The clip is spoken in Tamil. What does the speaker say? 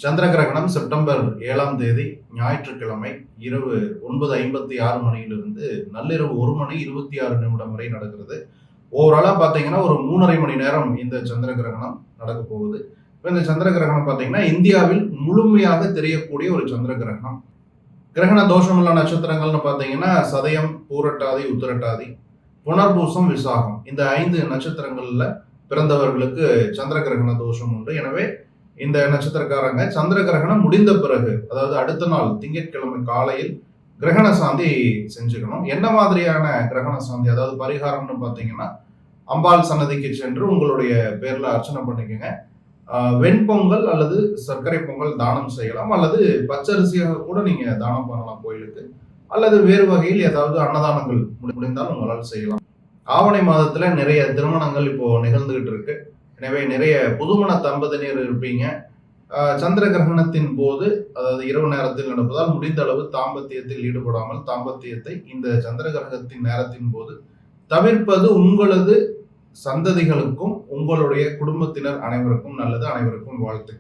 சந்திர கிரகணம் செப்டம்பர் 7ஆம் தேதி ஞாயிற்றுக்கிழமை இரவு 9:56 மணியிலிருந்து நள்ளிரவு 1 மணி 26 நிமிடம் வரை நடக்கிறது. ஓவராலா பார்த்தீங்கன்னா ஒரு 3.5 மணி நேரம் இந்த சந்திர கிரகணம் நடக்க போகுது. இப்ப இந்த சந்திர கிரகணம் பார்த்தீங்கன்னா இந்தியாவில் முழுமையாக தெரியக்கூடிய ஒரு சந்திர கிரகணம். கிரகண தோஷமுள்ள நட்சத்திரங்கள்னு பார்த்தீங்கன்னா சதயம், பூரட்டாதி, உத்திரட்டாதி, புனர்பூசம், விசாகம் இந்த 5 நட்சத்திரங்கள்ல பிறந்தவர்களுக்கு சந்திர கிரகண தோஷம் உண்டு. எனவே இந்த நட்சத்திரக்காரங்க சந்திர கிரகணம் முடிந்த பிறகு, அதாவது அடுத்த நாள் திங்கட்கிழமை காலையில் கிரகண சாந்தி செஞ்சுக்கணும். என்ன மாதிரியான கிரகண சாந்தி, அதாவது பரிகாரம்னு பார்த்தீங்கன்னா அம்பாள் சன்னதிக்கு சென்று உங்களுடைய பேர்ல அர்ச்சனை பண்ணிக்கோங்க. வெண்பொங்கல் அல்லது சர்க்கரை பொங்கல் தானம் செய்யலாம், அல்லது பச்சரிசியாக கூட நீங்க தானம் பண்ணலாம் கோயிலுக்கு, அல்லது வேறு வகையில் ஏதாவது அன்னதானங்கள் முடிந்தால் உங்களால் செய்யலாம். ஆவணி மாதத்துல நிறைய திருமணங்கள் இப்போ நிகழ்ந்துகிட்டு இருக்கு. எனவே நிறைய புதுமண தம்பதியினர் இருப்பீங்க. சந்திர கிரகணத்தின் போது, அதாவது இரவு நேரத்தில் நடப்பதால் முடிந்த அளவு தாம்பத்தியத்தில் ஈடுபடாமல் தாம்பத்தியத்தை இந்த சந்திர கிரகத்தின் நேரத்தின் போது தவிர்ப்பது உங்களது சந்ததிகளுக்கும் உங்களுடைய குடும்பத்தினர் அனைவருக்கும் நல்லது. அனைவருக்கும் வாழ்த்து.